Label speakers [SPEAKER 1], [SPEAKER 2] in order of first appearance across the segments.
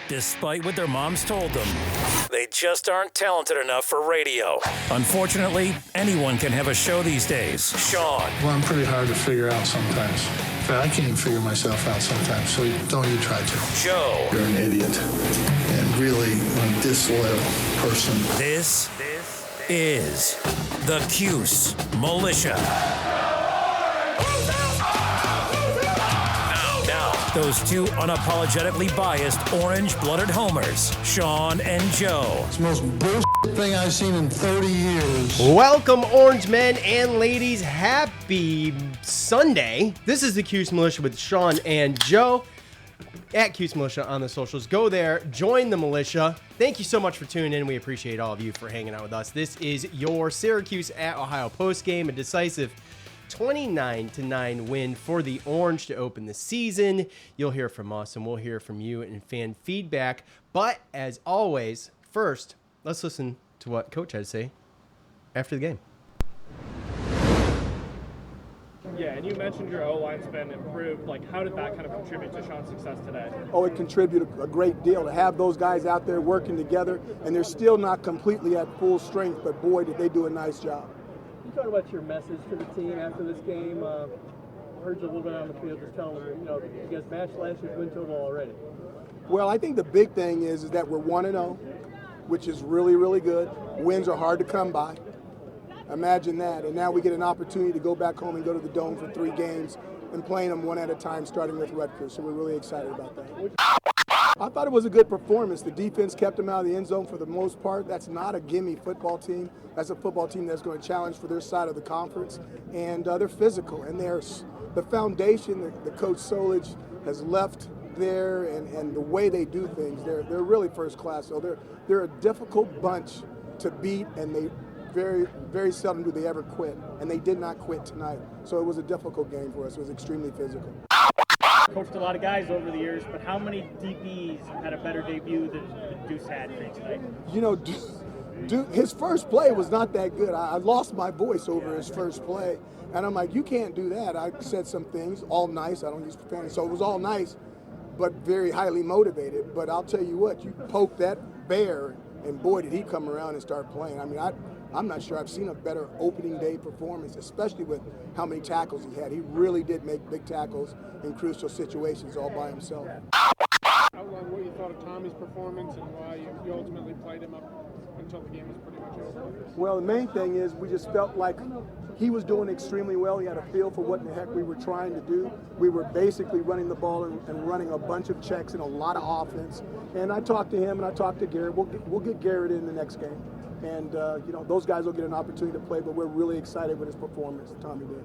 [SPEAKER 1] despite what their moms told them. They just aren't talented enough for radio. Unfortunately, anyone can have a show these days. Sean.
[SPEAKER 2] Well, I'm pretty hard to figure out sometimes. In fact, I can't even figure myself out sometimes, so don't you try to.
[SPEAKER 1] Joe.
[SPEAKER 2] You're an idiot and really a disloyal person.
[SPEAKER 1] This is the Cuse Militia. Now, those two unapologetically biased orange-blooded homers, Sean and Joe.
[SPEAKER 2] It's the most bullshit thing I've seen in 30 years.
[SPEAKER 3] Welcome, Orangemen and Ladies. Happy Sunday. This is the Cuse Militia with Sean and Joe. At Cuse Militia on the socials. Go there, join the militia. Thank you so much for tuning in. We appreciate all of you for hanging out with us. This is your Syracuse at Ohio postgame, a decisive 29-9 win for the Orange to open the season. You'll hear from us and we'll hear from you in fan feedback. But as always, first, let's listen to what Coach had to say after the game.
[SPEAKER 4] Yeah, and you mentioned your O-line's been improved. Like, how did that kind of contribute to Sean's success today?
[SPEAKER 5] Oh, it contributed a great deal to have those guys out there working together, and they're still not completely at full strength, but boy, did they do a nice job.
[SPEAKER 6] You talk about your message to the team after this game. Heard you a little bit on the field, just telling them, you guys matched last year's win total already.
[SPEAKER 5] Well, I think the big thing is that we're 1-0, which is really, really good. Wins are hard to come by. Imagine that. And now we get an opportunity to go back home and go to the Dome for 3 games and playing them one at a time, starting with Rutgers. So we're really excited about that. I thought it was a good performance. The defense kept them out of the end zone for the most part. That's not a gimme football team. That's a football team that's going to challenge for their side of the conference. And they're physical. And the foundation that Coach Solich has left there and the way they do things, they're really first class. So they're a difficult bunch to beat, and they very, very seldom do they ever quit, and they did not quit tonight. So it was a difficult game for us. It was extremely physical.
[SPEAKER 4] Coached a lot of guys over the years, but how many DBs had a better debut than Deuce had for tonight?
[SPEAKER 5] His first play was not that good. I lost my voice over his first play, and I'm like, you can't do that. I said some things, all nice. I don't use profanity, so it was all nice, but very highly motivated. But I'll tell you what, you poke that bear, and boy, did he come around and start playing. I mean, I'm not sure I've seen a better opening day performance, especially with how many tackles he had. He really did make big tackles in crucial situations all by himself.
[SPEAKER 7] Outline what you thought of Tommy's performance and why you ultimately played him up until the game was pretty much over.
[SPEAKER 5] Well, the main thing is we just felt like he was doing extremely well. He had a feel for what in the heck we were trying to do. We were basically running the ball and running a bunch of checks and a lot of offense. And I talked to him and I talked to Garrett. We'll get Garrett in the next game. And, those guys will get an opportunity to play, but we're really excited with his performance that Tommy did.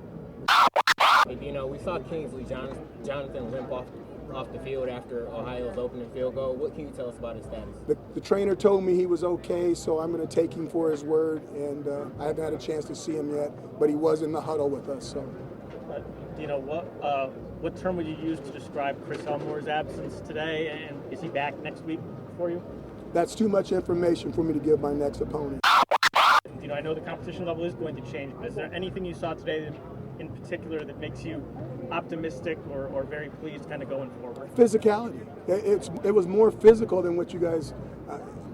[SPEAKER 8] We saw Kingsley Jonathan limp off the field after Ohio's opening field goal. What can you tell us about his status?
[SPEAKER 5] The trainer told me he was okay, so I'm going to take him for his word. And I haven't had a chance to see him yet, but he was in the huddle with us. So,
[SPEAKER 4] what term would you use to describe Chris Elmore's absence today? And is he back next week for you?
[SPEAKER 5] That's too much information for me to give my next opponent.
[SPEAKER 4] I know the competition level is going to change, but is there anything you saw today in particular that makes you optimistic or very pleased kind of going forward?
[SPEAKER 5] Physicality. It was more physical than what you guys,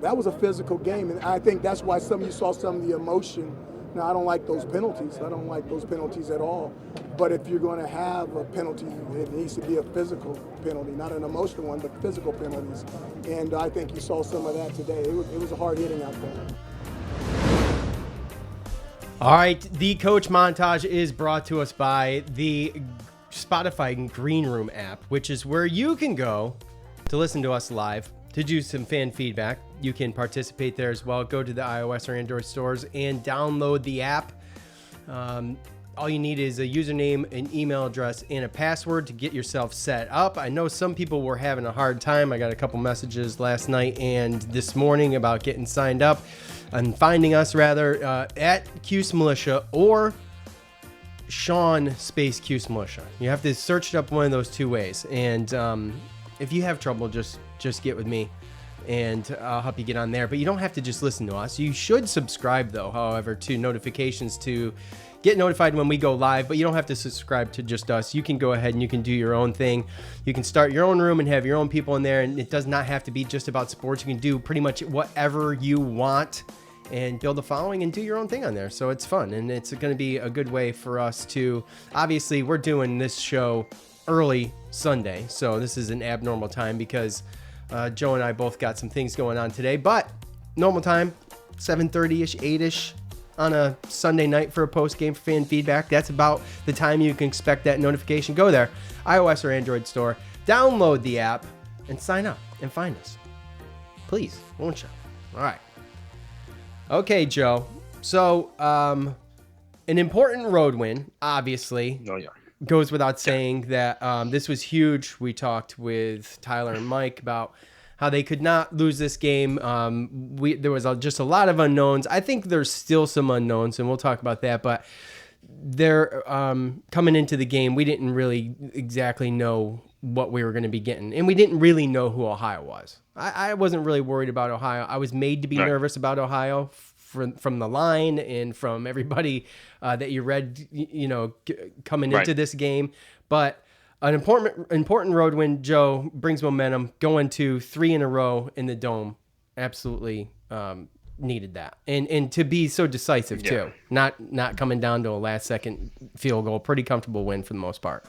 [SPEAKER 5] that was a physical game, and I think that's why you saw some of the emotion. Now, I don't like those penalties. I don't like those penalties at all. But if you're going to have a penalty, it needs to be a physical penalty, not an emotional one, but physical penalties. And I think you saw some of that today. It was a hard hitting out there.
[SPEAKER 3] All right, the Coach Montage is brought to us by the Spotify Green Room app, which is where you can go to listen to us live, to do some fan feedback. You can participate there as well. Go to the iOS or Android stores and download the app. All you need is a username, an email address, and a password to get yourself set up. I know some people were having a hard time. I got a couple messages last night and this morning about getting signed up and finding us at Cuse Militia or Sean space Cuse Militia. You have to search it up one of those two ways. And if you have trouble, just get with me and I'll help you get on there. But you don't have to just listen to us. You should subscribe, though, however, to notifications to get notified when we go live, but you don't have to subscribe to just us. You can go ahead and you can do your own thing. You can start your own room and have your own people in there, and it does not have to be just about sports. You can do pretty much whatever you want and build a following and do your own thing on there. So it's fun, and it's going to be a good way for us to, obviously we're doing this show early Sunday, so this is an abnormal time because Joe and I both got some things going on today, but normal time, 7:30ish, 8ish on a Sunday night for a post game for fan feedback. That's about the time you can expect that notification. Go there, iOS or Android store, download the app, and sign up and find us. Please, won't you? All right. Okay, Joe. So, an important road win, obviously.
[SPEAKER 9] Oh, yeah.
[SPEAKER 3] Goes without saying that this was huge. We talked with Tyler and Mike about how they could not lose this game. There was just a lot of unknowns. I think there's still some unknowns, and we'll talk about that. But they're coming into the game, we didn't really exactly know what we were going to be getting, and we didn't really know who Ohio was. I wasn't really worried about Ohio. I was made to be nervous about Ohio from the line and from everybody that you read, coming into this game. But an important road win, Joe, brings momentum. Going to 3 in a row in the Dome, absolutely needed that, and to be so decisive too. Not coming down to a last second field goal. Pretty comfortable win for the most part.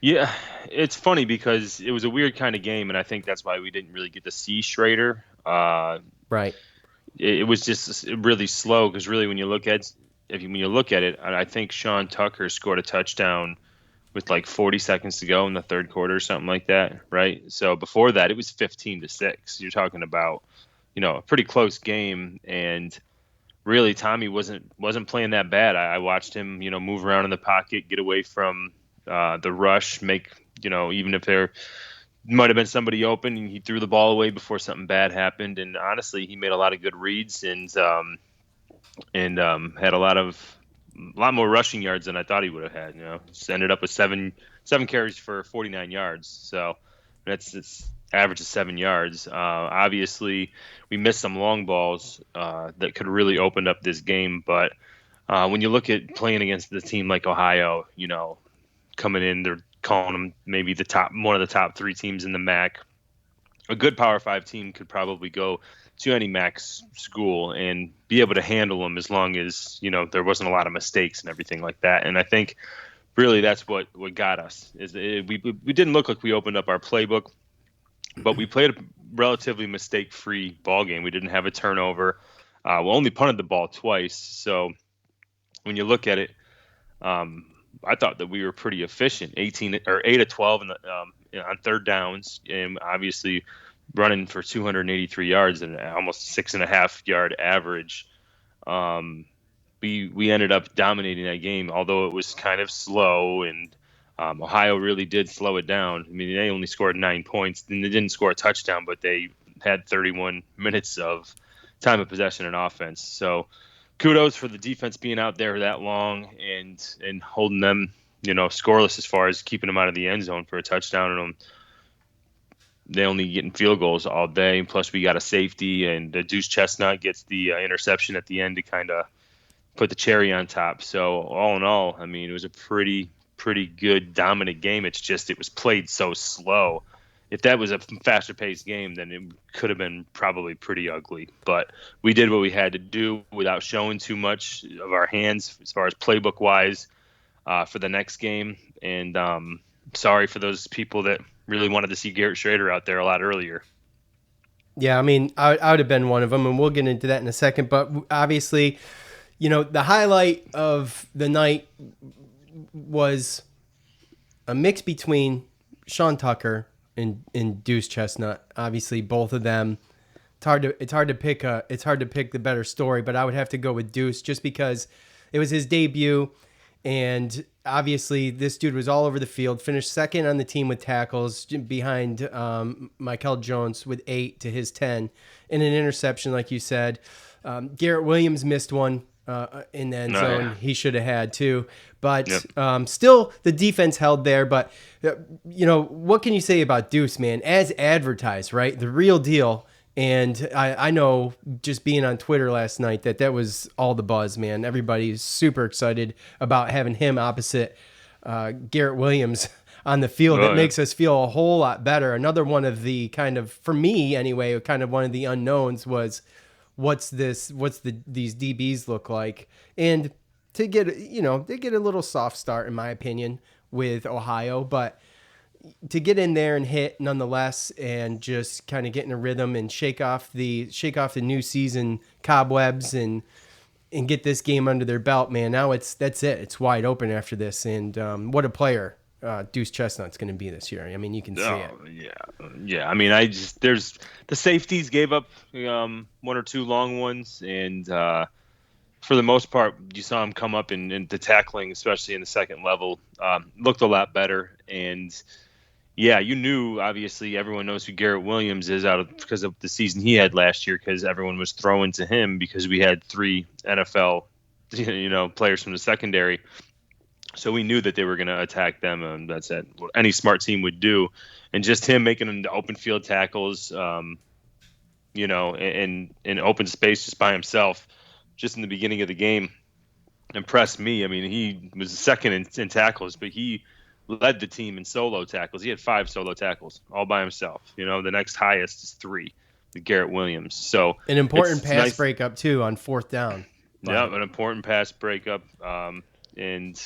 [SPEAKER 9] Yeah, it's funny because it was a weird kind of game, and I think that's why we didn't really get to see Schrader.
[SPEAKER 3] Right.
[SPEAKER 9] It was just really slow because really when you look at it, I think Sean Tucker scored a touchdown with like 40 seconds to go in the third quarter or something like that, right? So before that, it was 15-6. You're talking about, a pretty close game, and really Tommy wasn't playing that bad. I watched him, move around in the pocket, get away from the rush, make, even if there might have been somebody open, and he threw the ball away before something bad happened. And honestly, he made a lot of good reads and had a lot more rushing yards than I thought he would have had. Just ended up with seven carries for 49 yards. So it's average of 7 yards. Obviously, we missed some long balls that could really open up this game. But when you look at playing against the team like Ohio, coming in, they're calling them maybe one of the top 3 teams in the MAC. A good Power 5 team could probably go to any MAC school and be able to handle them as long as, there wasn't a lot of mistakes and everything like that. And I think really that's what got us. We didn't look like we opened up our playbook, but we played a relatively mistake-free ball game. We didn't have a turnover. We only punted the ball twice. So when you look at it, I thought that we were pretty efficient, 8 of 12 on third downs, and obviously running for 283 yards and almost 6.5 yard average. We ended up dominating that game, although it was kind of slow, and Ohio really did slow it down. I mean, they only scored 9 points, and they didn't score a touchdown, but they had 31 minutes of time of possession and offense. So kudos for the defense being out there that long and holding them, scoreless as far as keeping them out of the end zone for a touchdown. And they only getting field goals all day. Plus, we got a safety, and Deuce Chestnut gets the interception at the end to kind of put the cherry on top. So all in all, I mean, it was a pretty good, dominant game. It's just it was played so slow. If that was a faster-paced game, then it could have been probably pretty ugly. But we did what we had to do without showing too much of our hands as far as playbook-wise for the next game. And sorry for those people that really wanted to see Garrett Schrader out there a lot earlier.
[SPEAKER 3] Yeah, I mean, I would have been one of them, and we'll get into that in a second. But obviously, the highlight of the night was a mix between Sean Tucker and Deuce Chestnut. Obviously, both of them. It's hard to pick the better story, but I would have to go with Deuce just because it was his debut, and obviously this dude was all over the field. Finished second on the team with tackles, behind Michael Jones with 8 to his 10, and an interception, like you said. Garrett Williams missed one in the end zone. Yeah. He should have had too. But still, the defense held there. But, what can you say about Deuce, man? As advertised, right? The real deal. And I know just being on Twitter last night that was all the buzz, man. Everybody's super excited about having him opposite Garrett Williams on the field. That makes us feel a whole lot better. Another one of the kind of, for me anyway, kind of one of the unknowns was what's these DBs look like. And to get, they get a little soft start in my opinion with Ohio, but to get in there and hit nonetheless, and just kind of get in a rhythm and shake off the new season cobwebs and get this game under their belt, man. Now that's it. It's wide open after this. And what a player Deuce Chestnut's going to be this year. I mean, you can see it.
[SPEAKER 9] Yeah. I mean, there's the safeties gave up one or two long ones, and for the most part, you saw him come up in the tackling, especially in the second level, looked a lot better. And yeah, you knew, obviously, everyone knows who Garrett Williams is because of the season he had last year, because everyone was throwing to him because we had 3 NFL, players from the secondary. So we knew that they were going to attack them, and that's what any smart team would do. And just him making them the open field tackles, in open space just by himself, just in the beginning of the game, impressed me. I mean, he was second in tackles, but he led the team in solo tackles. He had 5 solo tackles all by himself. The next highest is 3 with Garrett Williams. So
[SPEAKER 3] an important pass breakup too on 4th down.
[SPEAKER 9] Yeah, an important pass breakup. And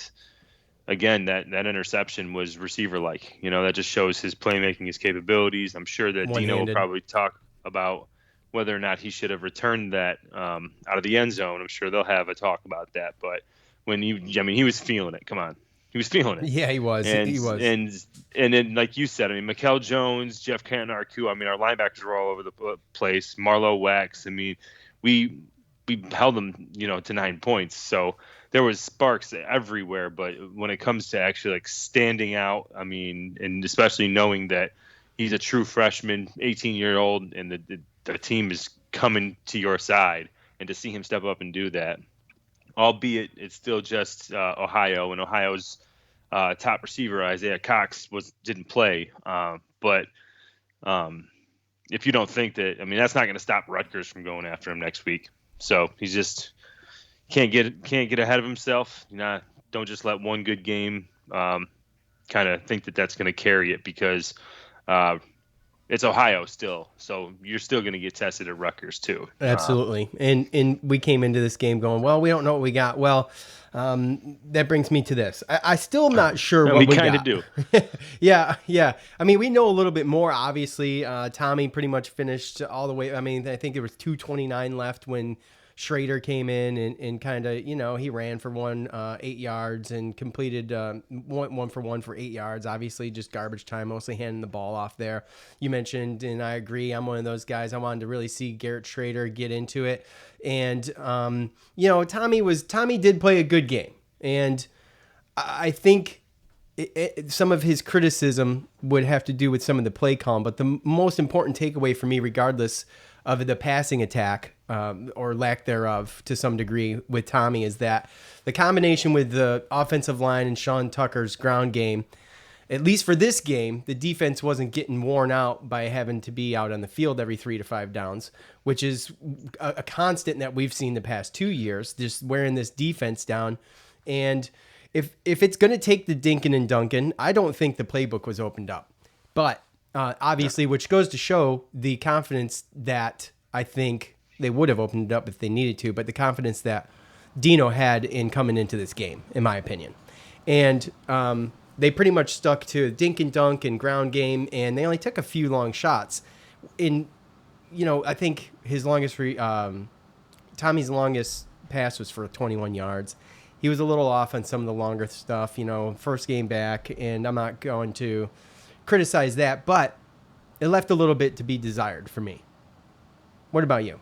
[SPEAKER 9] again, that interception was receiver-like. That just shows his playmaking, his capabilities. I'm sure that Dino will probably talk about whether or not he should have returned that out of the end zone. I'm sure they'll have a talk about that. But he was feeling it. Come on. He was feeling it.
[SPEAKER 3] Yeah, he was. He was.
[SPEAKER 9] And then, like you said, Mikael Jones, Jeff Canton-Arcu, our linebackers were all over the place. Marlo Wax. We held them, to 9 points. So there was sparks everywhere. But when it comes to actually standing out, and especially knowing that he's a true freshman, 18-year-old, and the team is coming to your side, and to see him step up and do that, albeit it's still just Ohio, and Ohio's top receiver, Isaiah Cox, didn't play. But if you don't think that, that's not going to stop Rutgers from going after him next week. So he just can't get ahead of himself. Don't just let one good game kind of think that that's going to carry it, because it's Ohio still, so you're still going to get tested at Rutgers too.
[SPEAKER 3] Absolutely. And we came into this game going, well, we don't know what we got. Well, that brings me to this. I still am not sure what we
[SPEAKER 9] kind of do.
[SPEAKER 3] Yeah. We know a little bit more, obviously. Tommy pretty much finished all the way. I think there was 2:29 left when Schrader came in and kind of, he ran for 8 yards and completed 1 for 1 for 8 yards. Obviously, just garbage time, mostly handing the ball off there. You mentioned, and I agree, I'm one of those guys. I wanted to really see Garrett Schrader get into it. And, Tommy did play a good game. And I think some of his criticism would have to do with some of the play calm. But the most important takeaway for me, regardless of the passing attack, or lack thereof to some degree with Tommy, is that the combination with the offensive line and Sean Tucker's ground game, at least for this game, the defense wasn't getting worn out by having to be out on the field every 3 to 5 downs, which is a constant that we've seen the past 2 years, just wearing this defense down. And if it's going to take the Dinkin and Duncan, I don't think the playbook was opened up. But obviously, which goes to show the confidence that I think they would have opened it up if they needed to, but the confidence that Dino had in coming into this game, in my opinion. And they pretty much stuck to dink and dunk and ground game, and they only took a few long shots. I think his Tommy's longest pass was for 21 yards. He was a little off on some of the longer stuff, first game back, and I'm not going to criticize that, but it left a little bit to be desired for me. What about you?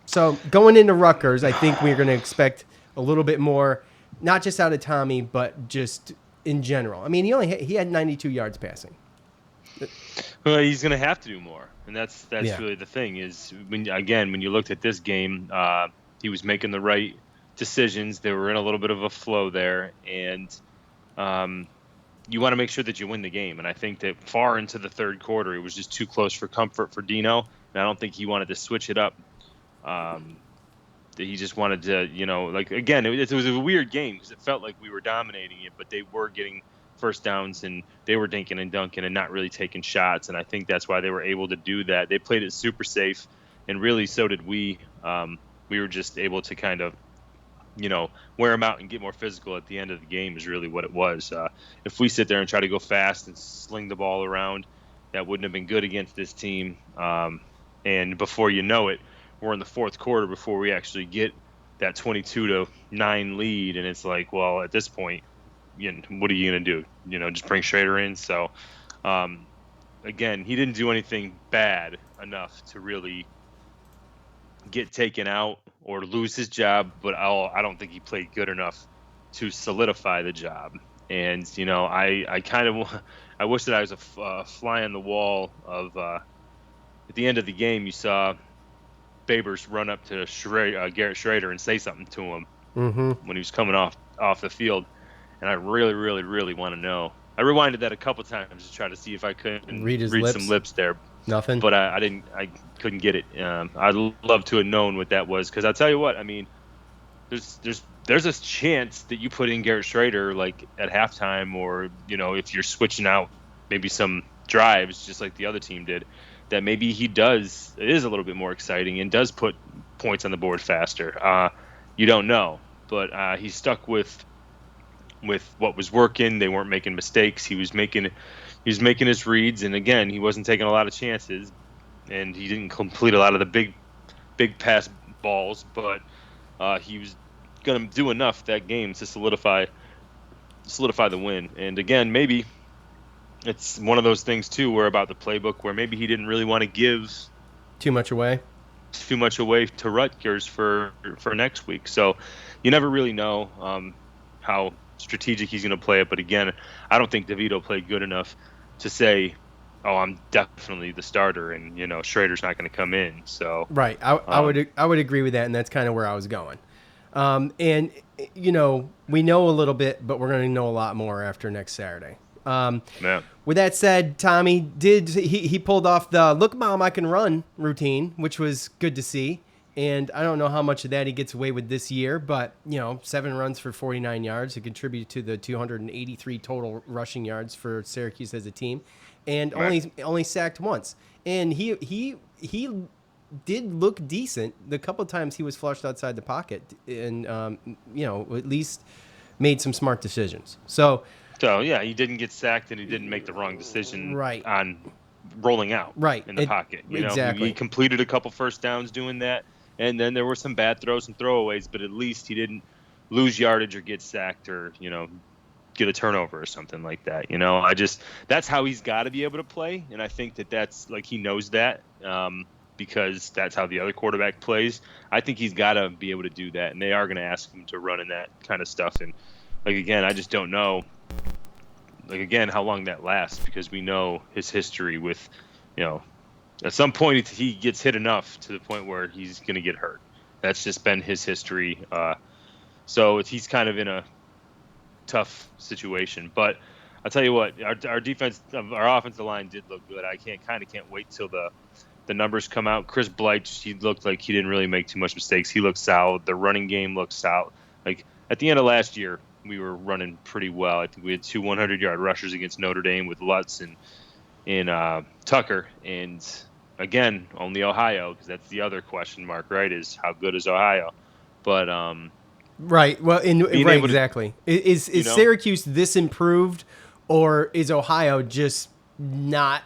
[SPEAKER 3] So going into Rutgers, I think we're going to expect a little bit more, not just out of Tommy, but just in general. He had 92 yards passing.
[SPEAKER 9] Well, he's going to have to do more, and that's really the thing. Is when you looked at this game, he was making the right decisions. They were in a little bit of a flow there, and you want to make sure that you win the game. And I think that far into the third quarter, it was just too close for comfort for Dino. And I don't think he wanted to switch it up. He just wanted to, again, it was a weird game because it felt like we were dominating it, but they were getting first downs and they were dinking and dunking and not really taking shots. And I think that's why they were able to do that. They played it super safe, and really so did we. We were just able to kind of, wear them out and get more physical at the end of the game is really what it was. If we sit there and try to go fast and sling the ball around, that wouldn't have been good against this team. And before you know it, we're in the fourth quarter before we actually get that 22-9 lead, and it's like, well, at this point, what are you going to do? Just bring Schrader in. So, again, he didn't do anything bad enough to really get taken out or lose his job, but I don't think he played good enough to solidify the job. And, I kind of I wish that I was a fly on the wall of at the end of the game, you saw Babers run up to Garrett Schrader and say something to him when he was coming off the field. And I really, really, really want to know. I rewinded that a couple times to try to see if I could read some lips there.
[SPEAKER 3] Nothing.
[SPEAKER 9] But I couldn't get it. I'd love to have known what that was, because I'll tell you what, I mean, there's a chance that you put in Garrett Schrader like at halftime, or if you're switching out maybe some drives just like the other team did, that maybe it is a little bit more exciting and does put points on the board faster. You don't know, but he stuck with what was working. They weren't making mistakes. He was making his reads, and again, he wasn't taking a lot of chances, and he didn't complete a lot of the big pass balls, but he was going to do enough that game to solidify the win. And again, maybe it's one of those things too, where about the playbook, where maybe he didn't really want to give
[SPEAKER 3] too much away
[SPEAKER 9] to Rutgers for next week. So you never really know how strategic he's going to play it. But again, I don't think DeVito played good enough to say, oh, I'm definitely the starter, and Schrader's not going to come in. So
[SPEAKER 3] right, I would agree with that, and that's kind of where I was going. And we know a little bit, but we're going to know a lot more after next Saturday. With that said, Tommy he pulled off the "Look, Mom, I Can Run" routine, which was good to see. And I don't know how much of that he gets away with this year, but 7 runs for 49 yards to contribute to the 283 total rushing yards for Syracuse as a team, and only sacked once. And he did look decent the couple of times he was flushed outside the pocket, and at least made some smart decisions. So
[SPEAKER 9] yeah, he didn't get sacked, and he didn't make the wrong decision on rolling out in the pocket.
[SPEAKER 3] Exactly.
[SPEAKER 9] He completed a couple first downs doing that. And then there were some bad throws and throwaways, but at least he didn't lose yardage or get sacked or, get a turnover or something like that. That's how he's got to be able to play. And I think that's like, he knows that because that's how the other quarterback plays. I think he's got to be able to do that. And they are going to ask him to run in that kind of stuff. And again, I just don't know, how long that lasts, because we know his history with, at some point, he gets hit enough to the point where he's going to get hurt. That's just been his history. So he's kind of in a tough situation. But I'll tell you what, our offensive line did look good. I can't wait till the numbers come out. Chris Blight, he looked like he didn't really make too much mistakes. He looked solid. The running game looked solid. Like at the end of last year, we were running pretty well. I think we had 2 100-yard rushers against Notre Dame with Lutz and Tucker, and again, only Ohio, because that's the other question mark, right? Is how good is Ohio? But
[SPEAKER 3] right, well, exactly. Is Syracuse this improved, or is Ohio just not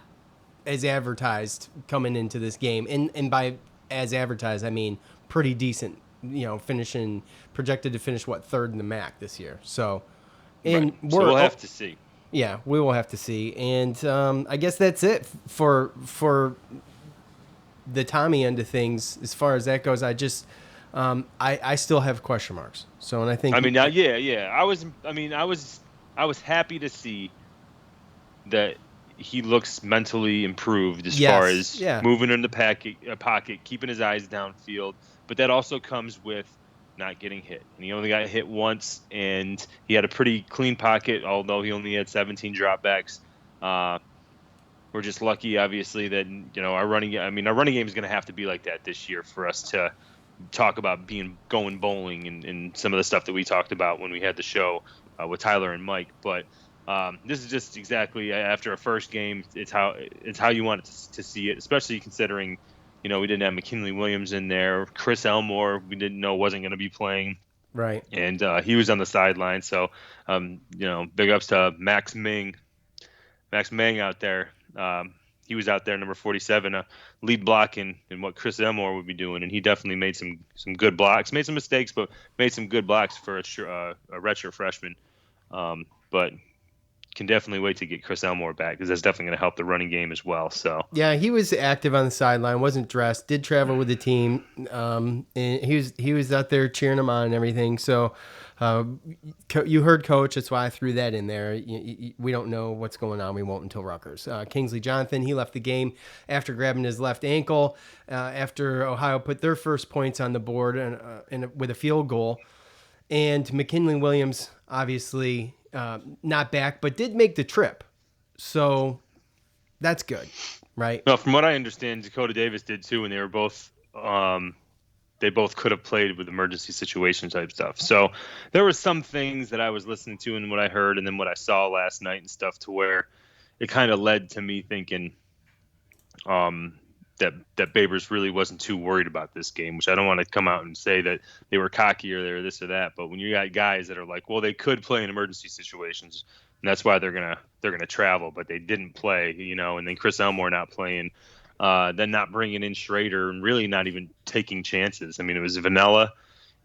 [SPEAKER 3] as advertised coming into this game? And by as advertised, I mean pretty decent. Projected to finish third in the MAC this year. So,
[SPEAKER 9] so we'll have to see.
[SPEAKER 3] Yeah, we will have to see. And I guess that's it for the Tommy end of things. As far as that goes, I still have question marks. So, and I think I was happy to see that he looks mentally improved as far as moving in the pocket, keeping his eyes downfield. But that also comes with
[SPEAKER 9] not getting hit. And he only got hit once, and he had a pretty clean pocket, although he only had 17 dropbacks. We're just lucky, obviously, that our running game is going to have to be like that this year for us to talk about going bowling and some of the stuff that we talked about when we had the show with Tyler and Mike. But this is just exactly after a first game. It's how you want to see it, especially considering we didn't have McKinley Williams in there. Chris Elmore, we didn't know wasn't going to be playing.
[SPEAKER 3] Right.
[SPEAKER 9] And he was on the sideline. So, big ups to Max Ming out there. He was out there, number 47, lead blocking in what Chris Elmore would be doing. And he definitely made some good blocks, made some mistakes, but made some good blocks for a redshirt freshman. But can definitely wait to get Chris Elmore back because that's definitely going to help the running game as well. So
[SPEAKER 3] yeah, he was active on the sideline, wasn't dressed, did travel with the team, and he was out there cheering them on and everything. So you heard Coach, that's why I threw that in there. We don't know what's going on. We won't until Rutgers. Kingsley Jonathan, he left the game after grabbing his left ankle after Ohio put their first points on the board and with a field goal. And McKinley Williams, obviously not back, but did make the trip. So that's good, right?
[SPEAKER 9] Well, from what I understand, Dakota Davis did too, and they were both they both could have played with emergency situation type stuff. So there were some things that I was listening to and what I heard and then what I saw last night and stuff to where it kind of led to me thinking that Babers really wasn't too worried about this game, which I don't want to come out and say that they were cocky or they were this or that. But when you got guys that are like, well, they could play in emergency situations, and that's why they're gonna travel, but they didn't play, and then Chris Elmore not playing, then not bringing in Schrader and really not even taking chances. I mean, it was vanilla,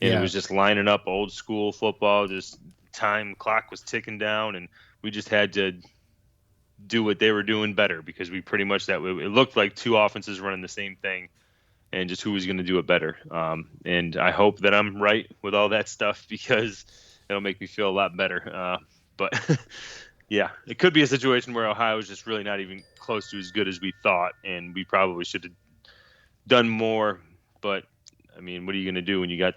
[SPEAKER 9] and It was just lining up old school football. Just clock was ticking down, and we just had to do what they were doing better because we pretty much it looked like two offenses running the same thing, and just who was going to do it better. And I hope that I'm right with all that stuff because it'll make me feel a lot better. But yeah, it could be a situation where Ohio is just really not even close to as good as we thought, and we probably should have done more. But I mean, what are you going to do when you got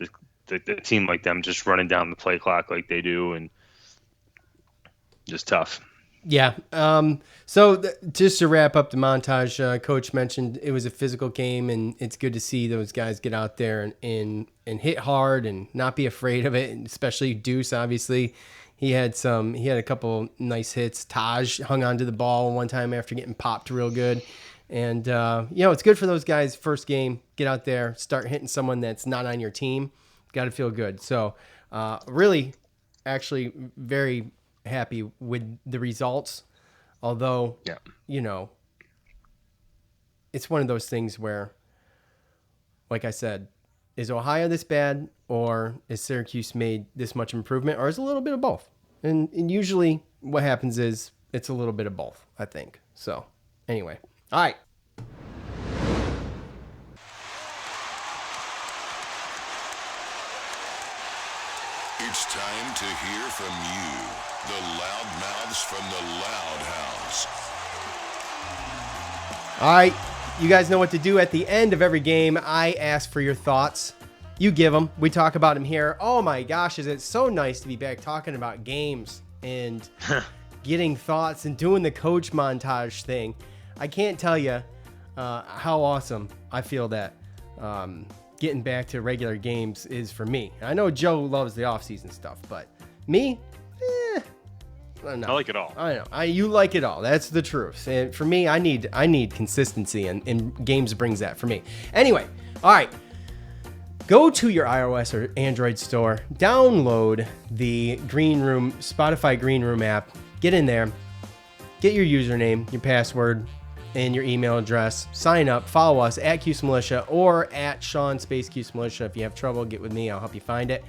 [SPEAKER 9] the team like them just running down the play clock like they do, and just tough.
[SPEAKER 3] Yeah. Just to wrap up the montage, Coach mentioned it was a physical game, and it's good to see those guys get out there and hit hard and not be afraid of it. And especially Deuce, obviously, he had a couple nice hits. Taj hung onto the ball one time after getting popped real good. And, it's good for those guys. First game, get out there, start hitting someone that's not on your team. Got to feel good. So, really, actually, very happy with the results, although it's one of those things where, like I said, is Ohio this bad, or is Syracuse made this much improvement, or is it a little bit of both? And usually what happens is it's a little bit of both, I think. So anyway, all right.
[SPEAKER 10] It's time to hear from you, the loud mouths from the Loud House.
[SPEAKER 3] All right, you guys know what to do at the end of every game. I ask for your thoughts. You give them. We talk about them here. Oh my gosh, is it so nice to be back talking about games and getting thoughts and doing the coach montage thing. I can't tell you how awesome I feel that getting back to regular games is for me. I know Joe loves the off-season stuff, but me, I don't know.
[SPEAKER 9] I like it all.
[SPEAKER 3] I know. You like it all. That's the truth. And for me, I need consistency, and games brings that for me. Anyway, all right. Go to your iOS or Android store, download the Spotify Green Room app, get in there, get your username, your password, and your email address. Sign up, follow us at Cuse Militia or at Sean Space Cuse Militia. If you have trouble, get with me. I'll help you find it.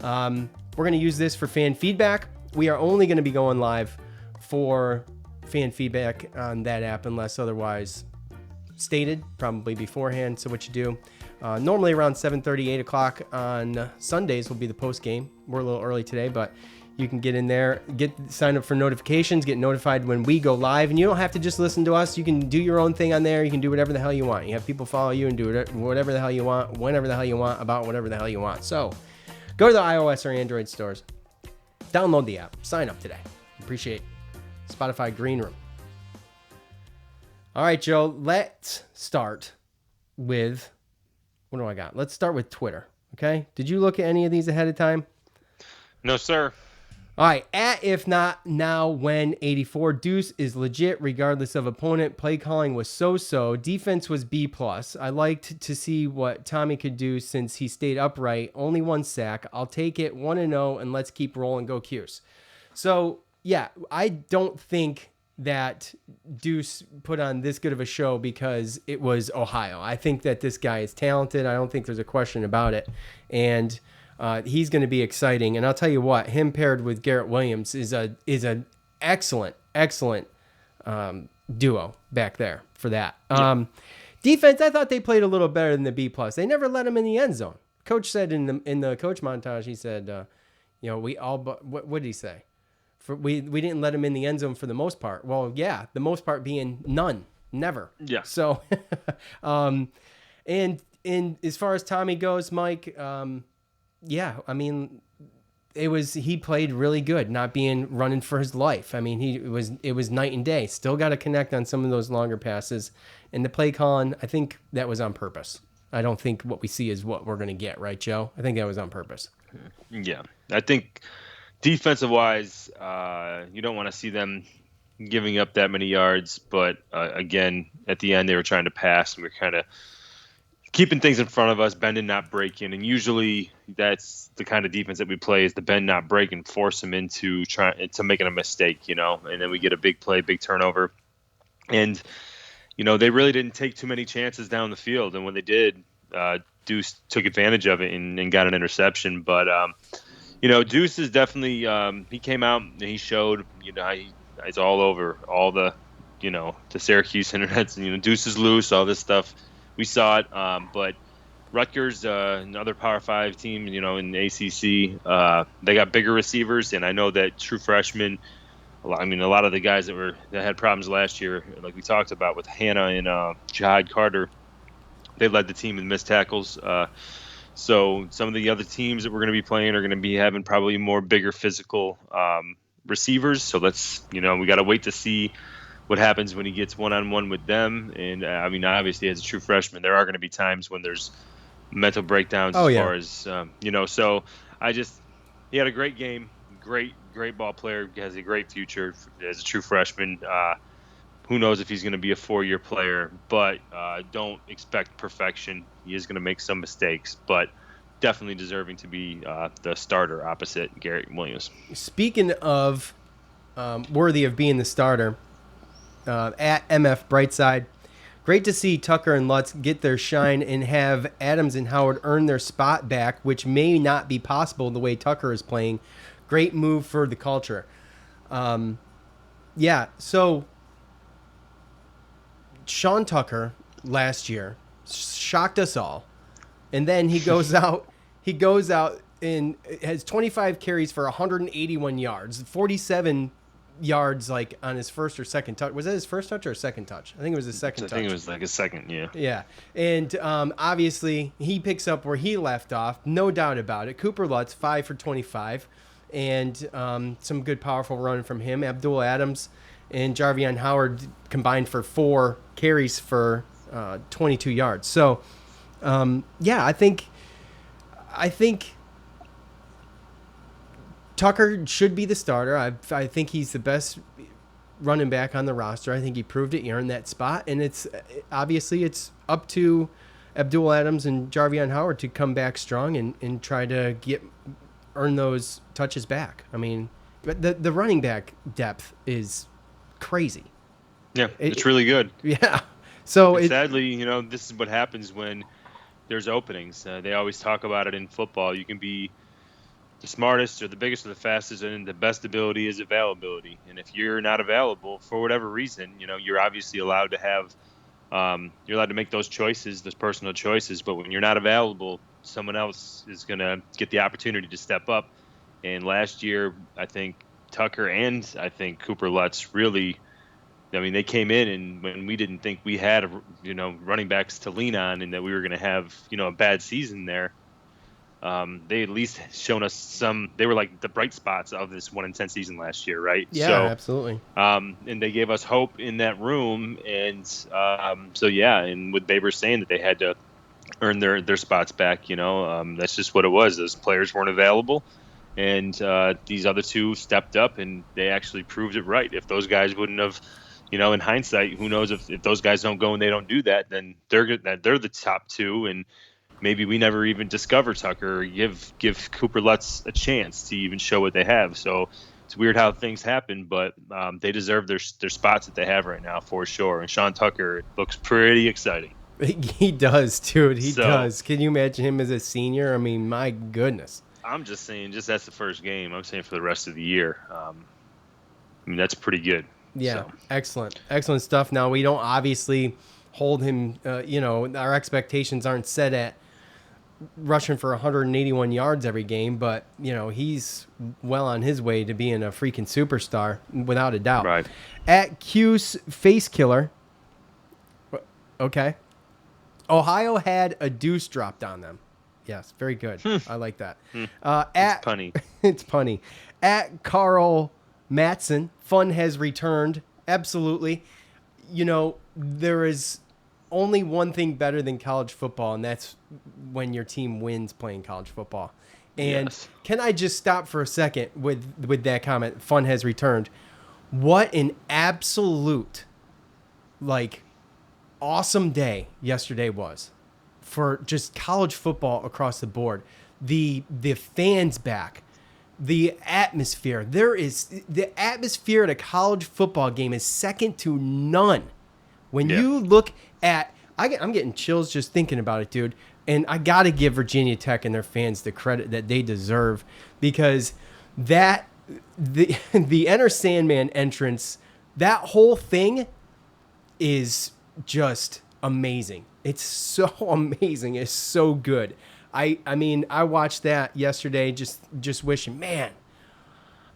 [SPEAKER 3] We're going to use this for fan feedback. We are only going to be going live for fan feedback on that app unless otherwise stated, probably beforehand. So what you do, normally around 7:30, 8 o'clock on Sundays will be the post game. We're a little early today, but you can get in there, sign up for notifications, get notified when we go live. And you don't have to just listen to us. You can do your own thing on there. You can do whatever the hell you want. You have people follow you and do whatever the hell you want, whenever the hell you want, about whatever the hell you want. So Go to the iOS or Android stores. Download the app. Sign up today. Appreciate Spotify Green Room. All right, Joe. Let's start with, what do I got? Let's start with Twitter. Okay. Did you look at any of these ahead of time?
[SPEAKER 9] No, sir.
[SPEAKER 3] All right. At If Not Now When 84. Deuce is legit regardless of opponent. Play calling was so-so. Defense was B+. I liked to see what Tommy could do since he stayed upright. Only 1 sack. I'll take it 1-0 and let's keep rolling. Go Cuse. So, yeah, I don't think that Deuce put on this good of a show because it was Ohio. I think that this guy is talented. I don't think there's a question about it. And he's going to be exciting. And I'll tell you what, him paired with Garrett Williams is an excellent duo back there for that.
[SPEAKER 9] Yeah.
[SPEAKER 3] Defense, I thought they played a little better than the B+. They never let him in the end zone. Coach said in the coach montage, he said, we all, what did he say? We didn't let him in the end zone for the most part. Well, yeah, the most part being none, never.
[SPEAKER 9] Yeah.
[SPEAKER 3] So, and as far as Tommy goes, Mike, yeah, I mean, he played really good, not being running for his life. I mean, it was night and day. Still got to connect on some of those longer passes, and the play calling, I think that was on purpose. I don't think what we see is what we're going to get, right, Joe? I think that was on purpose.
[SPEAKER 9] Yeah, I think defensive wise, you don't want to see them giving up that many yards, but again, at the end they were trying to pass, and we were kind of keeping things in front of us, bending, not breaking. And usually that's the kind of defense that we play, is the bend, not break, and force them into making a mistake, and then we get a big play, big turnover. And, they really didn't take too many chances down the field. And when they did, Deuce took advantage of it and got an interception. But, Deuce is definitely, he came out and he showed, he's all over all the Syracuse internets, Deuce is loose, all this stuff. We saw it, but Rutgers, another Power 5 team, in the ACC, they got bigger receivers, and I know that true freshmen, a lot of the guys that had problems last year, like we talked about with Hannah and Jihad Carter, they led the team in missed tackles. So some of the other teams that we're going to be playing are going to be having probably more bigger physical receivers. So let's, we got to wait to see what happens when he gets one-on-one with them. And obviously as a true freshman, there are going to be times when there's mental breakdowns far as, so he had a great game, great ball player, has a great future as a true freshman. Who knows if he's going to be a 4-year player, but don't expect perfection. He is going to make some mistakes, but definitely deserving to be the starter opposite Garrett Williams.
[SPEAKER 3] Speaking of worthy of being the starter, at MF Brightside, great to see Tucker and Lutz get their shine and have Adams and Howard earn their spot back, which may not be possible the way Tucker is playing. Great move for the culture. So Sean Tucker last year shocked us all, and then he goes out and has 25 carries for 181 yards, 47 yards like on his first or second touch. Was that his first touch or second touch? I think it was his second touch.
[SPEAKER 9] I think it was like a second, yeah.
[SPEAKER 3] Yeah. And obviously he picks up where he left off, no doubt about it. Cooper Lutz, 5 for 25, and some good powerful running from him. Abdul Adams and Jarvion Howard combined for 4 carries for 22 yards. So, I think Tucker should be the starter. I think he's the best running back on the roster. I think he proved it. He earned that spot, and it's up to Abdul Adams and Jarvion Howard to come back strong and try to earn those touches back. I mean, the running back depth is crazy.
[SPEAKER 9] Yeah, it's really good.
[SPEAKER 3] Yeah. So
[SPEAKER 9] sadly, this is what happens when there's openings. They always talk about it in football. You can be the smartest or the biggest or the fastest, and the best ability is availability. And if you're not available for whatever reason, you're obviously allowed to have, you're allowed to make those choices, those personal choices. But when you're not available, someone else is going to get the opportunity to step up. And last year, I think Tucker and I think Cooper Lutz really, they came in, and when we didn't think we had, running backs to lean on, and that we were going to have, a bad season there, they at least shown us some. They were like the bright spots of this 1-10 season last year, right?
[SPEAKER 3] Yeah,
[SPEAKER 9] so,
[SPEAKER 3] absolutely.
[SPEAKER 9] And they gave us hope in that room, and so yeah, and with Baber saying that they had to earn their spots back, that's just what it was. Those players weren't available, and these other two stepped up, and they actually proved it right. If those guys wouldn't have, in hindsight, who knows if those guys don't go and they don't do that, then they're the top two, and maybe we never even discover Tucker or give Cooper Lutz a chance to even show what they have. So it's weird how things happen, but they deserve their spots that they have right now for sure. And Sean Tucker looks pretty exciting.
[SPEAKER 3] He does, dude. He does. Can you imagine him as a senior? I mean, my goodness.
[SPEAKER 9] I'm just saying, that's the first game. I'm saying for the rest of the year. I mean, that's pretty good.
[SPEAKER 3] Yeah,
[SPEAKER 9] so.
[SPEAKER 3] Excellent stuff. Now, we don't obviously hold him, our expectations aren't set at rushing for 181 yards every game, but, he's well on his way to being a freaking superstar, without a doubt.
[SPEAKER 9] Right.
[SPEAKER 3] At Q's Face Killer, okay. Ohio had a deuce dropped on them. Yes, very good. I like that.
[SPEAKER 9] It's punny.
[SPEAKER 3] It's punny. At Carl Matson, fun has returned. Absolutely. There is only one thing better than college football, and that's when your team wins playing college football. And
[SPEAKER 9] yes.
[SPEAKER 3] Can I just stop for a second with that comment? Fun has returned. What an absolute, awesome day yesterday was for just college football across the board. The fans back, the atmosphere. The atmosphere at a college football game is second to none. When you look at, I'm getting chills just thinking about it, dude. And I got to give Virginia Tech and their fans the credit that they deserve, because the Enter Sandman entrance, that whole thing is just amazing. It's so amazing. It's so good. I mean, I watched that yesterday, just wishing, man,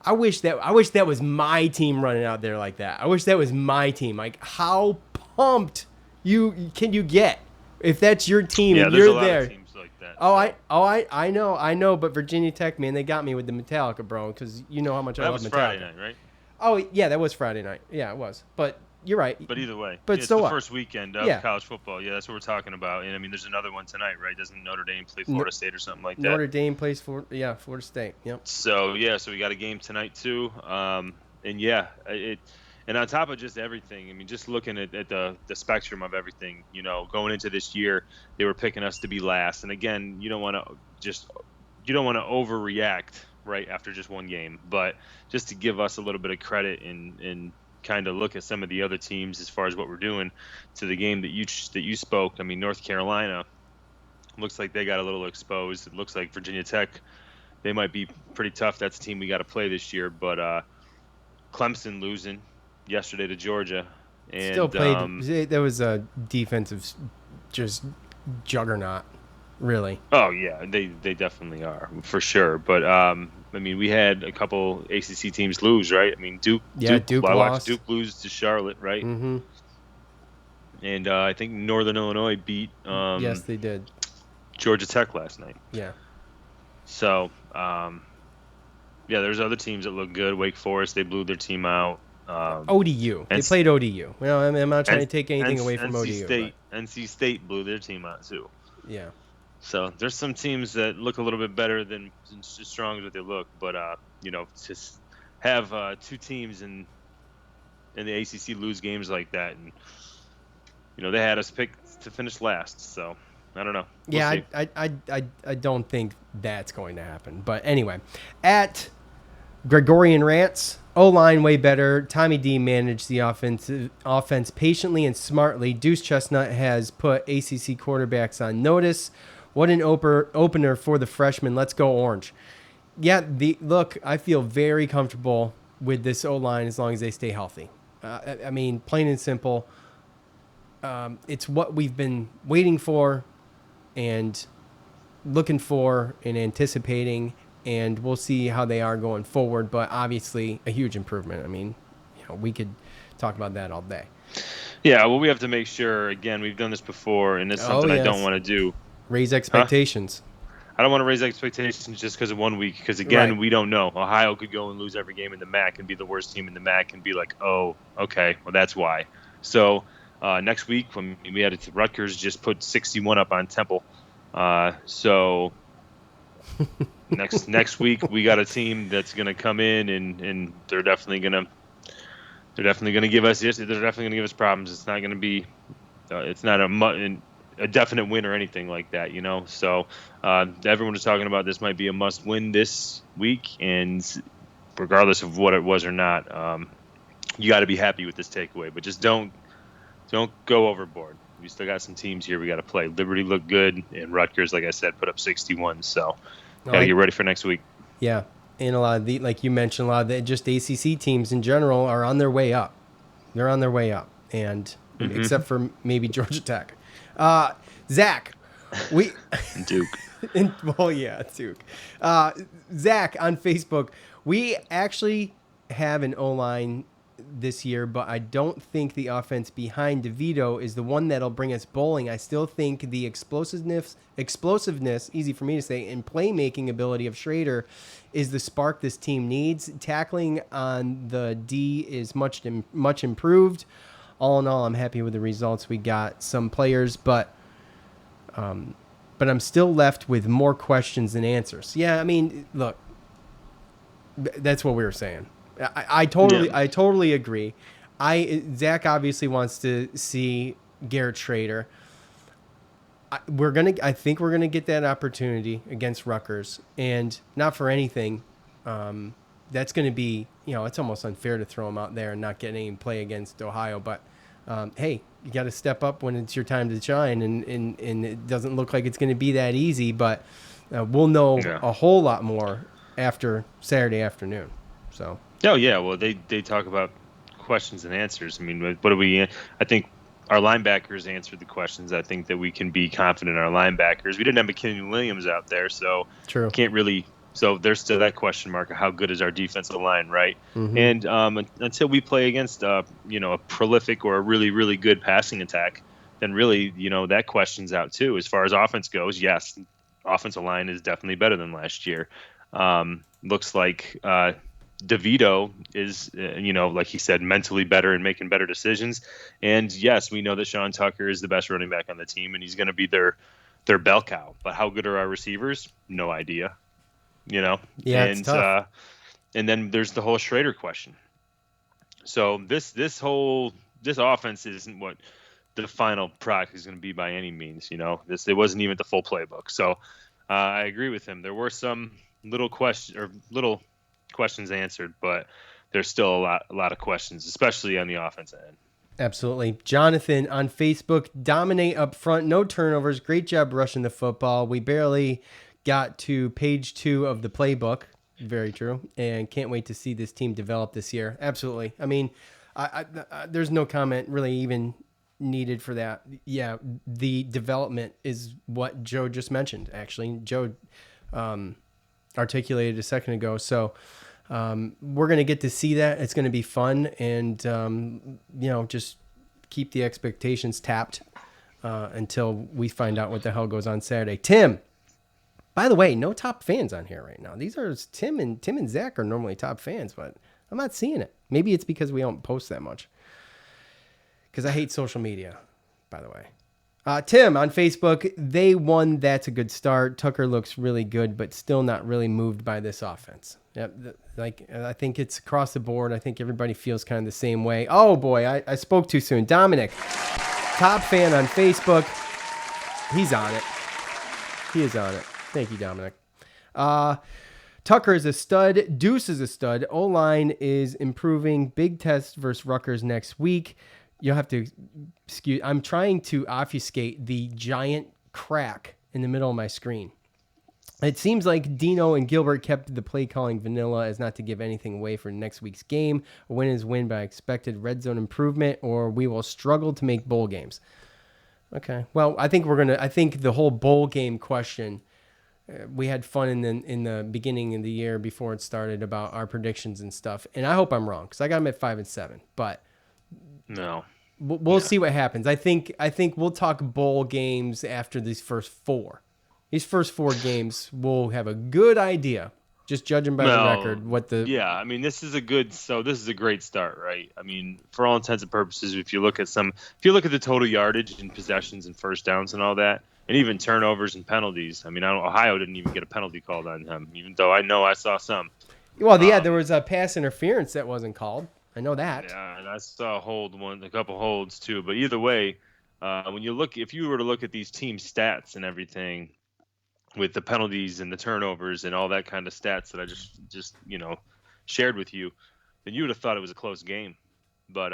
[SPEAKER 3] I wish that was my team running out there like that. I wish that was my team. Like, how pumped can you get if that's your team and you're there?
[SPEAKER 9] Of teams like that.
[SPEAKER 3] I know, but Virginia Tech, man, they got me with the Metallica, bro, because you know how much I love Metallica.
[SPEAKER 9] That was Friday night, right?
[SPEAKER 3] Oh yeah, that was Friday night. Yeah, it was. But you're right.
[SPEAKER 9] But either way,
[SPEAKER 3] but
[SPEAKER 9] it's
[SPEAKER 3] so
[SPEAKER 9] the
[SPEAKER 3] what?
[SPEAKER 9] first weekend of college football. Yeah, that's what we're talking about. And I mean, there's another one tonight, right? Doesn't Notre Dame play Florida State or something like that?
[SPEAKER 3] Notre Dame plays Florida State. Yep.
[SPEAKER 9] So we got a game tonight too. And on top of just everything, I mean, just looking at the spectrum of everything, going into this year, they were picking us to be last. And again, you don't want to overreact right after just one game, but just to give us a little bit of credit and kind of look at some of the other teams as far as what we're doing to the game that you spoke. I mean, North Carolina looks like they got a little exposed. It looks like Virginia Tech, they might be pretty tough. That's a team we got to play this year. But Clemson losing yesterday to Georgia, and
[SPEAKER 3] still played. There was a defensive just juggernaut, really.
[SPEAKER 9] Oh yeah, they definitely are for sure. But I mean, we had a couple ACC teams lose, right? I mean, Duke
[SPEAKER 3] lost.
[SPEAKER 9] Duke lose to Charlotte, right?
[SPEAKER 3] Mm-hmm.
[SPEAKER 9] And I think Northern Illinois beat.
[SPEAKER 3] Yes, they did.
[SPEAKER 9] Georgia Tech last night.
[SPEAKER 3] Yeah.
[SPEAKER 9] So, there's other teams that look good. Wake Forest, they blew their team out.
[SPEAKER 3] ODU. They played ODU. Well, I'm not trying to take anything away from ODU.
[SPEAKER 9] NC State blew their team out too.
[SPEAKER 3] Yeah.
[SPEAKER 9] So there's some teams that look a little bit better than as strong as what they look, but just have two teams in the ACC lose games like that, and they had us picked to finish last. So I don't know. We'll see.
[SPEAKER 3] I don't think that's going to happen. But anyway, at Gregorian Rants, O-line way better. Tommy D managed the offense patiently and smartly. Deuce Chestnut has put ACC quarterbacks on notice. What an opener for the freshmen. Let's go Orange. Yeah, look, I feel very comfortable with this O-line as long as they stay healthy. I mean, plain and simple, it's what we've been waiting for and looking for and anticipating, and we'll see how they are going forward. But obviously, a huge improvement. I mean, we could talk about that all day.
[SPEAKER 9] Yeah, well, we have to make sure. Again, we've done this before, and it's something I don't want to do.
[SPEAKER 3] Raise expectations.
[SPEAKER 9] I don't want to raise expectations just because of 1 week. Because again,
[SPEAKER 3] Right.
[SPEAKER 9] we don't know. Ohio could go and lose every game in the MAC and be the worst team in the MAC and be like, oh, okay, well that's why. So next week when we had it to Rutgers, just put 61 up on Temple. So next week we got a team that's going to come in and they're definitely going to give us problems. It's not going to be it's not a definite win or anything like that, you know. So everyone was talking about this might be a must win this week, and regardless of what it was or not, you got to be happy with this takeaway. But just don't go overboard. We still got some teams here we got to play. Liberty looked good, and Rutgers, like I said, put up 61. So got to get ready for next week.
[SPEAKER 3] Yeah, and a lot of like you mentioned, a lot of the just ACC teams in general are on their way up. They're on their way up, and except for maybe Georgia Tech. Zach, we
[SPEAKER 9] Duke.
[SPEAKER 3] Duke. Zach on Facebook, we actually have an O-line this year, but I don't think the offense behind DeVito is the one that'll bring us bowling. I still think the explosiveness, easy for me to say, and playmaking ability of Schrader is the spark this team needs. Tackling on the D is much improved. All in all, I'm happy with the results. We got some players, but I'm still left with more questions than answers. Yeah, I mean, look, that's what we were saying. I totally agree. Zach obviously wants to see Garrett Schrader. I think we're gonna get that opportunity against Rutgers, and not for anything. That's gonna be, it's almost unfair to throw him out there and not get any play against Ohio. But hey, you got to step up when it's your time to shine, and it doesn't look like it's gonna be that easy. But we'll know a whole lot more after Saturday afternoon. So.
[SPEAKER 9] Oh yeah, well they talk about questions and answers. I mean, what do we? I think our linebackers answered the questions. I think that we can be confident in our linebackers. We didn't have McKinnon Williams out there, so
[SPEAKER 3] True.
[SPEAKER 9] Can't really. So there's still that question mark of how good is our defensive line, right?
[SPEAKER 3] Mm-hmm.
[SPEAKER 9] And until we play against a prolific or a really really good passing attack, then really that question's out too. As far as offense goes, yes, offensive line is definitely better than last year. Looks like. DeVito is, like he said, mentally better and making better decisions. And yes, we know that Sean Tucker is the best running back on the team, and he's going to be their bell cow. But how good are our receivers? No idea.
[SPEAKER 3] Yeah,
[SPEAKER 9] and
[SPEAKER 3] it's tough.
[SPEAKER 9] And then there's the whole Schrader question. So this offense isn't what the final product is going to be by any means. It wasn't even the full playbook. So I agree with him. There were some little questions answered, but there's still a lot of questions, especially on the offensive end.
[SPEAKER 3] Absolutely. Jonathan on Facebook, dominate up front, no turnovers, great job rushing the football. We barely got to page 2 of the playbook. Very true. And can't wait to see this team develop this year. Absolutely. I mean, I there's no comment really even needed for that. Yeah, the development is what Joe just mentioned, actually. Joe articulated a second ago. So we're going to get to see that. It's going to be fun, and just keep the expectations tapped until we find out what the hell goes on Saturday. Tim, by the way, no top fans on here right now. These are Tim and Zach are normally top fans, but I'm not seeing it. Maybe it's because we don't post that much. Because I hate social media, by the way. Tim on Facebook, they won. That's a good start. Tucker looks really good, but still not really moved by this offense. Yep, I think it's across the board. I think everybody feels kind of the same way. Oh boy, I spoke too soon. Dominic, top fan on Facebook. He's on it. He is on it. Thank you, Dominic. Tucker is a stud. Deuce is a stud. O-line is improving. Big test versus Rutgers next week. You'll have to excuse. I'm trying to obfuscate the giant crack in the middle of my screen. It seems like Dino and Gilbert kept the play calling vanilla as not to give anything away for next week's game. A win is win by expected red zone improvement, or we will struggle to make bowl games. Okay. Well, I think the whole bowl game question. We had fun in the beginning of the year before it started about our predictions and stuff, and I hope I'm wrong because I got them at 5-7, but.
[SPEAKER 9] No.
[SPEAKER 3] We'll see what happens. I think we'll talk bowl games after these first 4. these first 4 games, we'll have a good idea, just judging by the record, what the...
[SPEAKER 9] Yeah, I mean, this is a great start, right? I mean, for all intents and purposes, if you look at the total yardage and possessions and first downs and all that, and even turnovers and penalties, I mean, Ohio didn't even get a penalty called on him, even though I know I saw some.
[SPEAKER 3] Well, yeah, there was a pass interference that wasn't called. I know that.
[SPEAKER 9] Yeah, and I saw a couple holds too. But either way, if you were to look at these team stats and everything, with the penalties and the turnovers and all that kind of stats that I just shared with you, then you would have thought it was a close game. But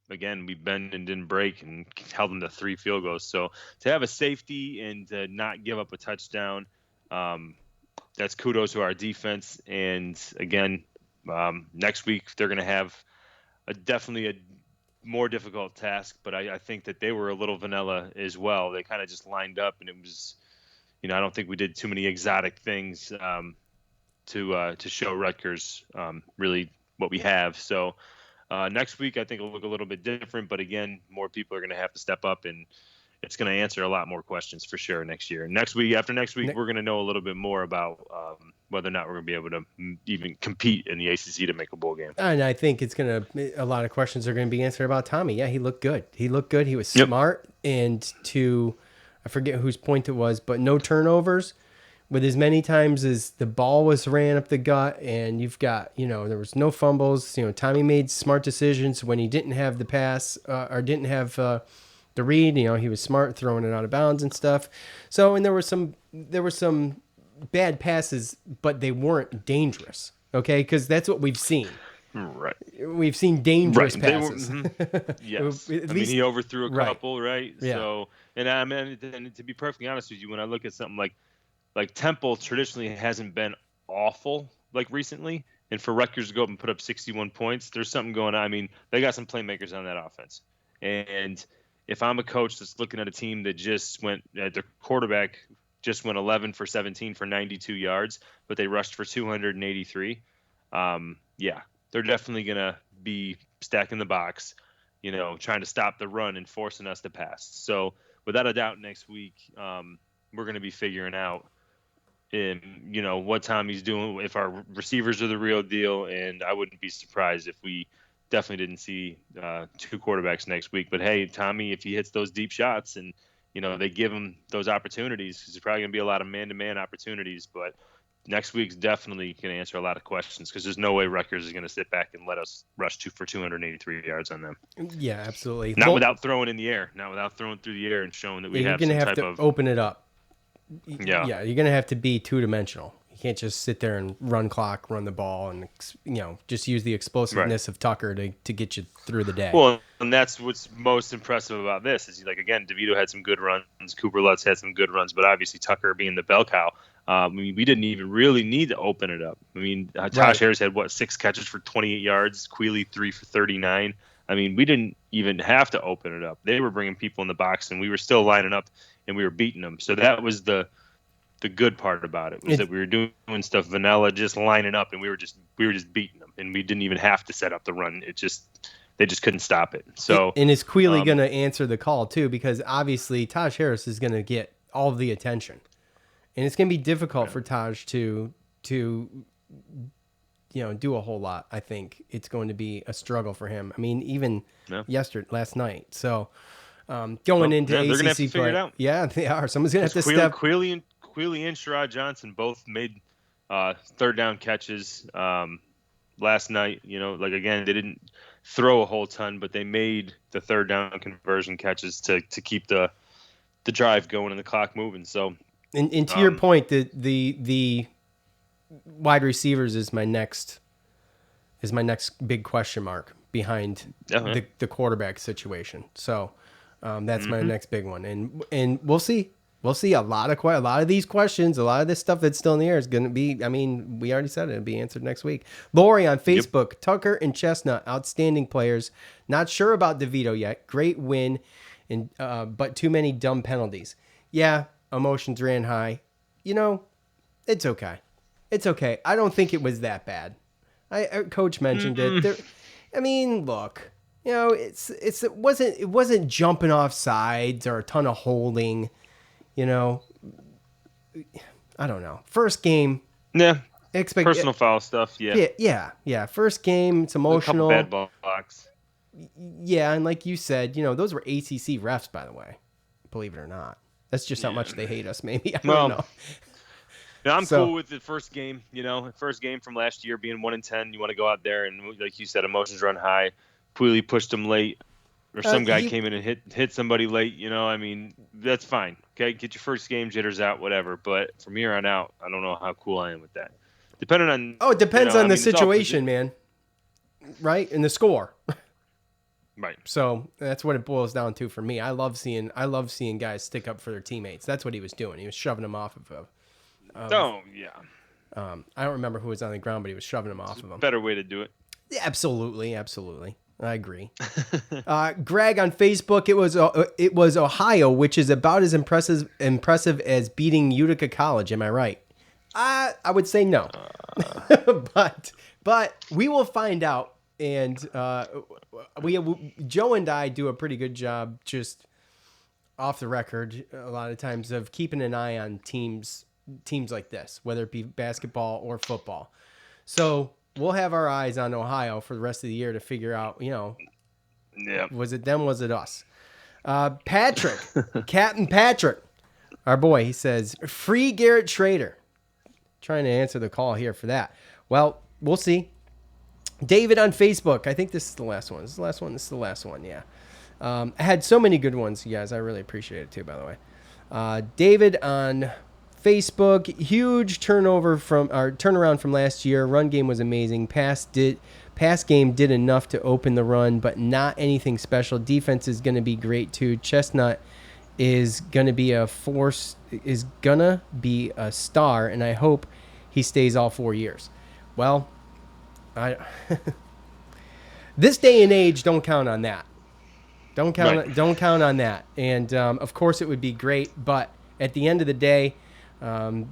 [SPEAKER 9] again, we bend and didn't break and held them to 3 field goals. So to have a safety and to not give up a touchdown, that's kudos to our defense. And again, next week they're going to have definitely a more difficult task. But I think that they were a little vanilla as well. They kind of just lined up, and it was, I don't think we did too many exotic things to show Rutgers really what we have. So next week I think it'll look a little bit different. But again, more people are going to have to step up, and it's going to answer a lot more questions for sure next year. After next week, we're going to know a little bit more about whether or not we're going to be able to even compete in the ACC to make a bowl game.
[SPEAKER 3] And I think a lot of questions are going to be answered about Tommy. Yeah, he looked good. He was smart, and I forget whose point it was, but no turnovers with as many times as the ball was ran up the gut, and you've got, there was no fumbles. Tommy made smart decisions when he didn't have the pass or didn't have the read. He was smart throwing it out of bounds and stuff. So, and there were some bad passes, but they weren't dangerous. Okay, because that's what we've seen.
[SPEAKER 9] Right.
[SPEAKER 3] We've seen dangerous passes.
[SPEAKER 9] Yes. He overthrew a couple, right? Yeah. So, and to be perfectly honest with you, when I look at something like Temple traditionally hasn't been awful like recently, and for Rutgers to go up and put up 61 points, there's something going on. I mean, they got some playmakers on that offense. And if I'm a coach that's looking at a team that just went, their quarterback just went 11 for 17 for 92 yards, but they rushed for 283, they're definitely going to be stacking the box, trying to stop the run and forcing us to pass. So without a doubt, next week, we're going to be figuring out, what Tommy's doing, if our receivers are the real deal. And I wouldn't be surprised if we definitely didn't see 2 quarterbacks next week. But hey, Tommy, if he hits those deep shots and, they give him those opportunities, because there's probably going to be a lot of man-to-man opportunities. But next week's definitely going to answer a lot of questions, because there's no way Rutgers is going to sit back and let us rush for 283 yards on them.
[SPEAKER 3] Yeah, absolutely.
[SPEAKER 9] Not without throwing in the air. Not without throwing through the air and showing that we have some type of...
[SPEAKER 3] You're going to have to open it up.
[SPEAKER 9] Yeah.
[SPEAKER 3] Yeah, you're going to have to be two-dimensional. You can't just sit there and run clock, run the ball, and just use the explosiveness of Tucker to get you through the day.
[SPEAKER 9] Well, and that's what's most impressive about this is, again, DeVito had some good runs, Cooper Lutz had some good runs, but obviously Tucker being the bell cow, we didn't even really need to open it up. Josh Harris had 6 catches for 28 yards, Quealy 3 for 39. We didn't even have to open it up. They were bringing people in the box, and we were still lining up, and we were beating them. So that was the good part about it, was that we were doing stuff vanilla, just lining up, and we were just beating them, and we didn't even have to set up the run. They just couldn't stop it. So,
[SPEAKER 3] and is Quealy going to answer the call too? Because obviously Taj Harris is going to get all of the attention, and it's going to be difficult for Taj to do a whole lot. I think it's going to be a struggle for him. Even last night. So going into ACC
[SPEAKER 9] they're going to have to figure it out.
[SPEAKER 3] Yeah, they are. Someone's going to have to step.
[SPEAKER 9] Quealy and Sherrod Johnson both made third down catches last night. Again, they didn't throw a whole ton, but they made the third down conversion catches to keep the drive going and the clock moving. So,
[SPEAKER 3] and to your point, the wide receivers is my next big question mark behind the quarterback situation. So that's my next big one, and we'll see. We'll see a lot of these questions, a lot of this stuff that's still in the air is going to be, we already said it'll be answered next week. Lori on Facebook, Tucker and Chestnut, outstanding players. Not sure about DeVito yet. Great win, but too many dumb penalties. Yeah, emotions ran high. It's okay. It's okay. I don't think it was that bad. Coach mentioned it. Look, it wasn't jumping off sides or a ton of holding. I don't know. First game.
[SPEAKER 9] Yeah. Personal foul stuff. Yeah.
[SPEAKER 3] Yeah. First game, it's emotional.
[SPEAKER 9] A couple bad blocks.
[SPEAKER 3] Yeah, and like you said, those were ACC refs, by the way. Believe it or not. That's just how much they hate us, maybe. I don't know.
[SPEAKER 9] Yeah, I'm cool with the first game. First game from last year being 1-10. You want to go out there and, like you said, emotions run high. Pooley pushed him late, or some guy came in and hit somebody late. That's fine. Okay, get your first game jitters out, whatever. But from here on out, I don't know how cool I am with that. Depending on
[SPEAKER 3] it depends on the situation, man. Right, and the score.
[SPEAKER 9] Right.
[SPEAKER 3] So that's what it boils down to for me. I love seeing guys stick up for their teammates. That's what he was doing. He was shoving them off of.
[SPEAKER 9] I
[SPEAKER 3] don't remember who was on the ground, but he was shoving them off of them.
[SPEAKER 9] Better way to do it.
[SPEAKER 3] Yeah, absolutely. I agree. Greg on Facebook, it was Ohio, which is about as impressive as beating Utica College. Am I right? I would say no, but we will find out. And Joe and I do a pretty good job, just off the record, a lot of times, of keeping an eye on teams like this, whether it be basketball or football. So we'll have our eyes on Ohio for the rest of the year to figure out, was it them, was it us? Patrick, Captain Patrick, our boy, he says, free Garrett Schrader. Trying to answer the call here for that. Well, we'll see. David on Facebook. I think this is the last one. This is the last one. Yeah. I had so many good ones, you guys. I really appreciate it too, by the way. David on Facebook. Huge turnaround from last year. Run game was amazing. Pass game did enough to open the run, but not anything special. Defense is going to be great too. Chestnut is going to be a star, and I hope he stays all 4 years. Well, this day and age, don't count on that. Don't count on that. And of course, it would be great, but at the end of the day,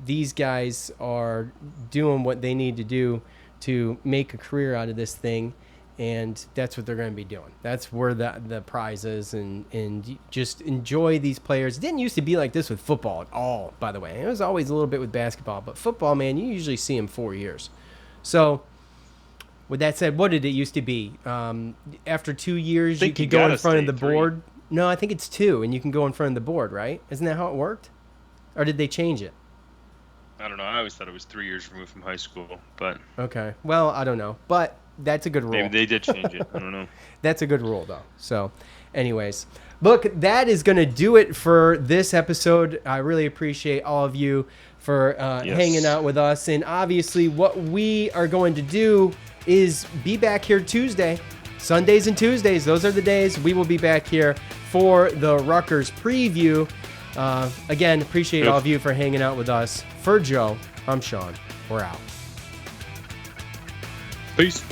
[SPEAKER 3] these guys are doing what they need to do to make a career out of this thing, and that's what they're going to be doing. That's where the prize is, and just enjoy these players. It didn't used to be like this with football at all, by the way. It was always a little bit with basketball, but football, man, you usually see them 4 years. So with that said, what did it used to be? After 2 years, you could go in front of the board. No, I think it's 2, and you can go in front of the board, right? Isn't that how it worked? Or did they change it?
[SPEAKER 9] I don't know. I always thought it was 3 years removed from high school, but
[SPEAKER 3] okay. Well, I don't know, but that's a good rule.
[SPEAKER 9] Maybe they did change it. I don't know.
[SPEAKER 3] That's a good rule, though. So, anyways, look, that is going to do it for this episode. I really appreciate all of you for hanging out with us, and obviously, what we are going to do is be back here Tuesday. Sundays and Tuesdays, those are the days we will be back here for the Rutgers preview. Again, appreciate all of you for hanging out with us. For Joe, I'm Sean. We're out.
[SPEAKER 9] Peace.